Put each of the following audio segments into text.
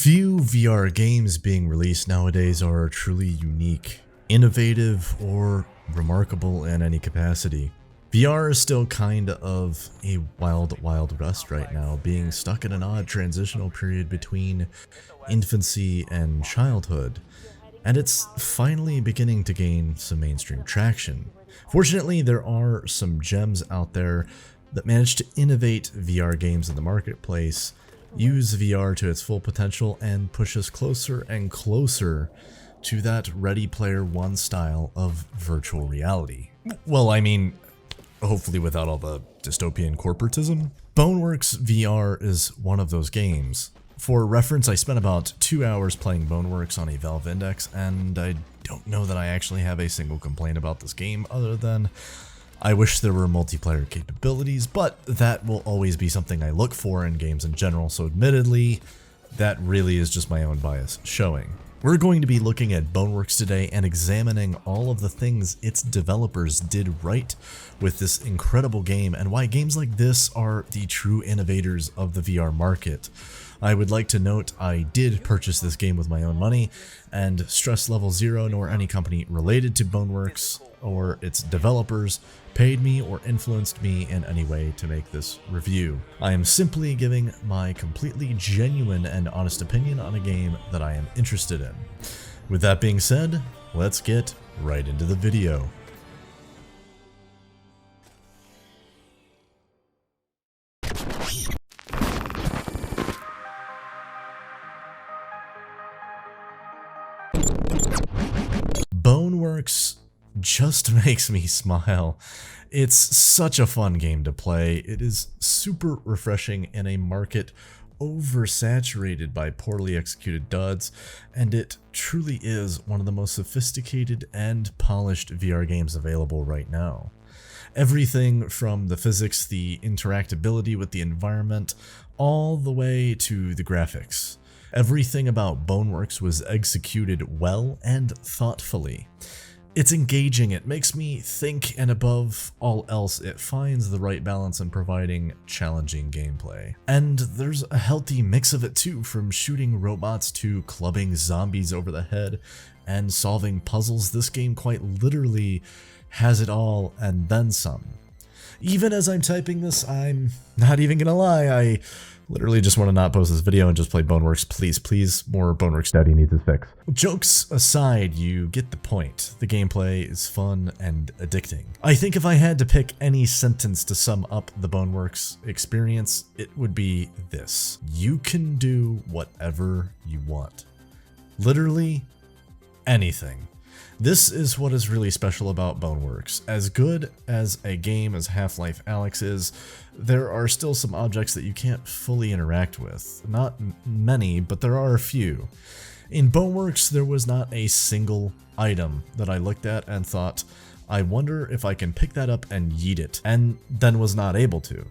Few VR games being released nowadays are truly unique, innovative, or remarkable in any capacity. VR is still kind of a wild west right now, being stuck in an odd transitional period between infancy and childhood, and it's finally beginning to gain some mainstream traction. Fortunately, there are some gems out there that manage to innovate VR games in the marketplace, use VR to its full potential, and push us closer and closer to that Ready Player One style of virtual reality. Well, I mean, hopefully without all the dystopian corporatism. Boneworks VR is one of those games. For reference, I spent about 2 hours playing Boneworks on a Valve Index, and I don't know that I actually have a single complaint about this game other than I wish there were multiplayer capabilities, but that will always be something I look for in games in general, so admittedly, that really is just my own bias showing. We're going to be looking at Boneworks today and examining all of the things its developers did right with this incredible game and why games like this are the true innovators of the VR market. I would like to note I did purchase this game with my own money, and stress level 0 nor any company related to Boneworks or its developers paid me or influenced me in any way to make this review. I am simply giving my completely genuine and honest opinion on a game that I am interested in. With that being said, let's get right into the video. Boneworks just makes me smile. It's such a fun game to play. It is super refreshing in a market oversaturated by poorly executed duds, and it truly is one of the most sophisticated and polished VR games available right now. Everything from the physics, the interactability with the environment, all the way to the graphics. Everything about Boneworks was executed well and thoughtfully. It's engaging, it makes me think, and above all else, it finds the right balance in providing challenging gameplay. And there's a healthy mix of it too, from shooting robots to clubbing zombies over the head and solving puzzles. This game quite literally has it all and then some. Even as I'm typing this, I'm not even gonna lie, I literally just want to not post this video and just play Boneworks. Please, more Boneworks Daddy needs his fix. Jokes aside, you get the point. The gameplay is fun and addicting. I think if I had to pick any sentence to sum up the Boneworks experience, it would be this: you can do whatever you want. Literally anything. This is what is really special about Boneworks. As good as a game as Half-Life Alyx is, there are still some objects that you can't fully interact with. Not many, but there are a few. In Boneworks, there was not a single item that I looked at and thought, I wonder if I can pick that up and yeet it, and then was not able to.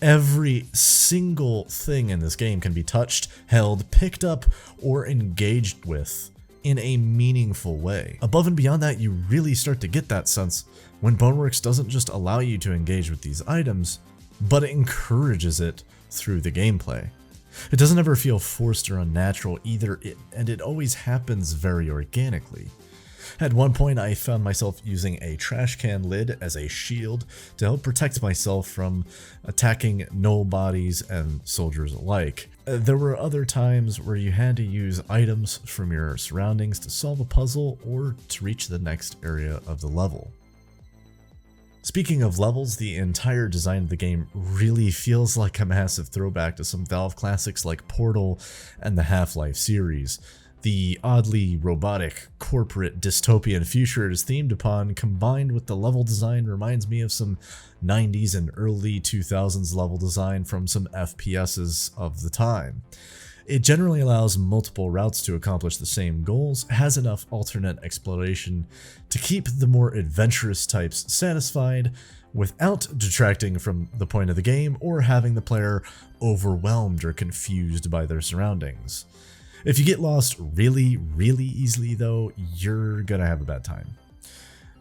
Every single thing in this game can be touched, held, picked up, or engaged with in a meaningful way. Above and beyond that, you really start to get that sense when Boneworks doesn't just allow you to engage with these items, but it encourages it through the gameplay. It doesn't ever feel forced or unnatural either, and it always happens very organically. At one point, I found myself using a trash can lid as a shield to help protect myself from attacking null bodies and soldiers alike. There were other times where you had to use items from your surroundings to solve a puzzle or to reach the next area of the level. Speaking of levels, the entire design of the game really feels like a massive throwback to some Valve classics like Portal and the Half-Life series. The oddly robotic, corporate, dystopian future it is themed upon, combined with the level design, reminds me of some 90s and early 2000s level design from some FPSs of the time. It generally allows multiple routes to accomplish the same goals, has enough alternate exploration to keep the more adventurous types satisfied, without detracting from the point of the game or having the player overwhelmed or confused by their surroundings. If you get lost really easily though, you're gonna have a bad time.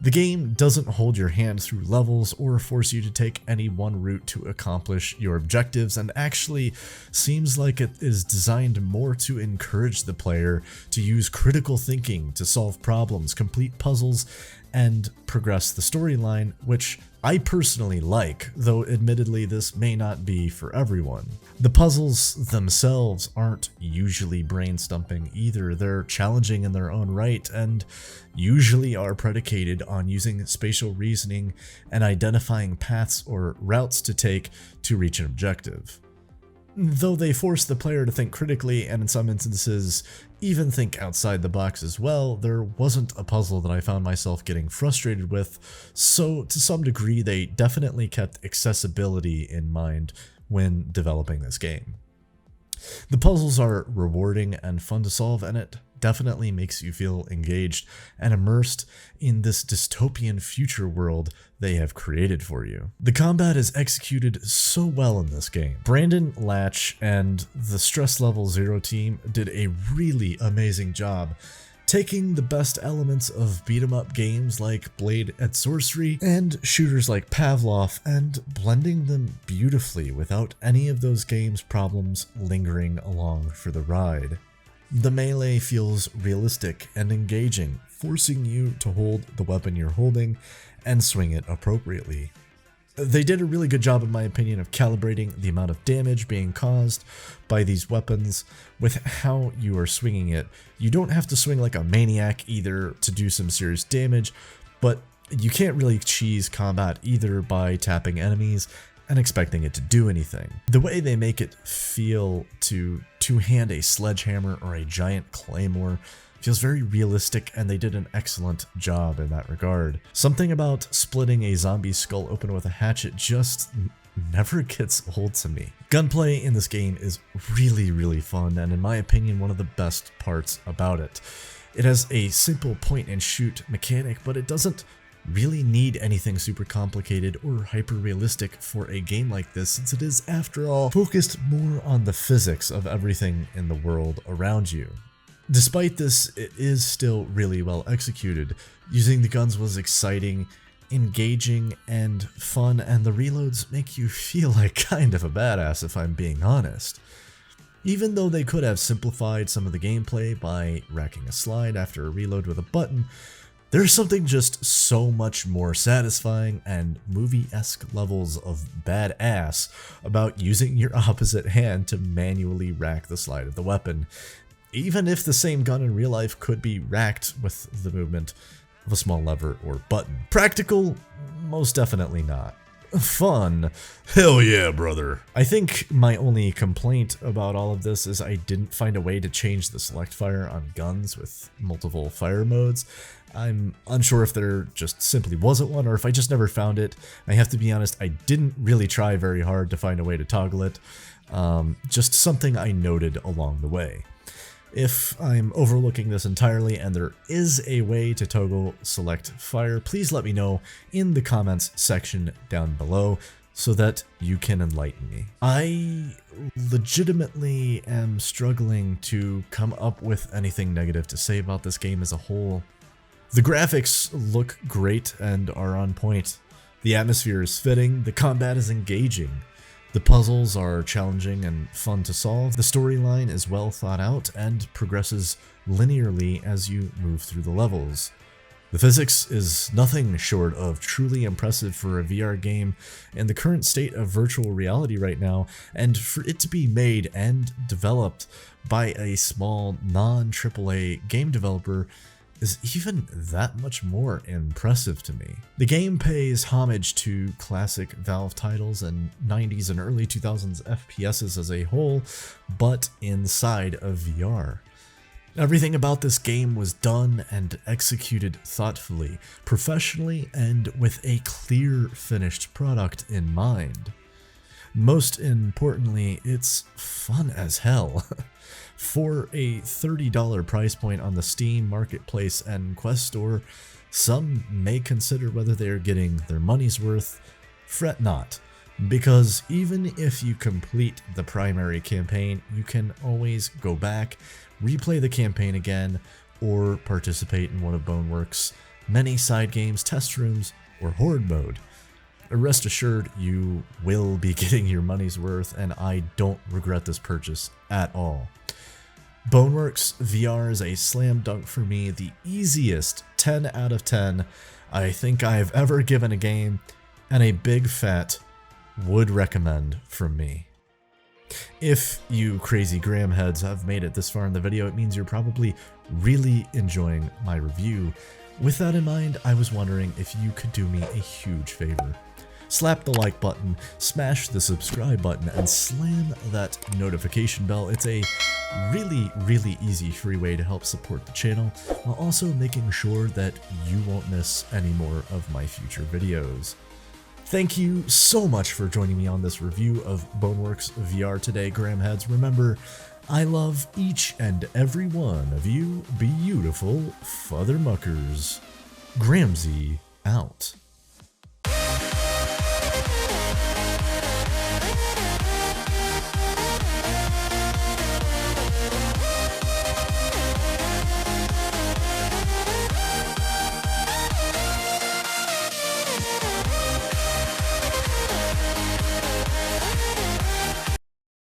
The game doesn't hold your hand through levels or force you to take any one route to accomplish your objectives, and actually seems like it is designed more to encourage the player to use critical thinking to solve problems, complete puzzles, and progress the storyline, which I personally like, though admittedly this may not be for everyone. The puzzles themselves aren't usually brain-stumping either. They're challenging in their own right and usually are predicated on using spatial reasoning and identifying paths or routes to take to reach an objective. Though they force the player to think critically and in some instances even think outside the box as well, there wasn't a puzzle that I found myself getting frustrated with, so to some degree they definitely kept accessibility in mind when developing this game. The puzzles are rewarding and fun to solve, and it definitely makes you feel engaged and immersed in this dystopian future world they have created for you. The combat is executed so well in this game. Brandon Latch and the Stress Level Zero team did a really amazing job taking the best elements of beat-em-up games like Blade and Sorcery and shooters like Pavlov and blending them beautifully without any of those games' problems lingering along for the ride. The melee feels realistic and engaging, forcing you to hold the weapon you're holding and swing it appropriately. They did a really good job, in my opinion, of calibrating the amount of damage being caused by these weapons with how you are swinging it. You don't have to swing like a maniac either to do some serious damage, but you can't really cheese combat either by tapping enemies and expecting it to do anything. The way they make it feel to two-hand a sledgehammer or a giant claymore feels very realistic, and they did an excellent job in that regard. Something about splitting a zombie skull open with a hatchet just never gets old to me. Gunplay in this game is really fun, and in my opinion one of the best parts about it. It has a simple point and shoot mechanic, but it doesn't really need anything super complicated or hyper realistic for a game like this, since it is, after all, focused more on the physics of everything in the world around you. Despite this, it is still really well executed. Using the guns was exciting, engaging, and fun, and the reloads make you feel like kind of a badass, if I'm being honest. Even though they could have simplified some of the gameplay by racking a slide after a reload with a button, there's something just so much more satisfying and movie-esque levels of badass about using your opposite hand to manually rack the slide of the weapon, even if the same gun in real life could be racked with the movement of a small lever or button. Practical? Most definitely not. Fun? Hell yeah, brother. I think my only complaint about all of this is I didn't find a way to change the select fire on guns with multiple fire modes. I'm unsure if there just simply wasn't one, or if I just never found it. I have to be honest, I didn't really try very hard to find a way to toggle it. Just something I noted along the way. If I'm overlooking this entirely and there is a way to toggle select fire, please let me know in the comments section down below so that you can enlighten me. I legitimately am struggling to come up with anything negative to say about this game as a whole. The graphics look great and are on point. The atmosphere is fitting, the combat is engaging. The puzzles are challenging and fun to solve, the storyline is well thought out and progresses linearly as you move through the levels. The physics is nothing short of truly impressive for a VR game in the current state of virtual reality right now, and for it to be made and developed by a small non-AAA game developer is even that much more impressive to me. The game pays homage to classic Valve titles and 90s and early 2000s FPSs as a whole, but inside of VR. Everything about this game was done and executed thoughtfully, professionally, and with a clear finished product in mind. Most importantly, it's fun as hell. For a $30 price point on the Steam Marketplace and Quest Store, some may consider whether they are getting their money's worth. Fret not, because even if you complete the primary campaign, you can always go back, replay the campaign again, or participate in one of Boneworks' many side games, test rooms, or horde mode. Rest assured, you will be getting your money's worth, and I don't regret this purchase at all. Boneworks VR is a slam dunk for me, the easiest 10 out of 10 I think I've ever given a game, and a big fat would recommend from me. If you crazy Graham heads have made it this far in the video, it means you're probably really enjoying my review. With that in mind, I was wondering if you could do me a huge favor. Slap the like button, smash the subscribe button, and slam that notification bell. It's a really easy free way to help support the channel, while also making sure that you won't miss any more of my future videos. Thank you so much for joining me on this review of Boneworks VR today, Gramheads. Remember, I love each and every one of you beautiful father muckers. Gramsy out.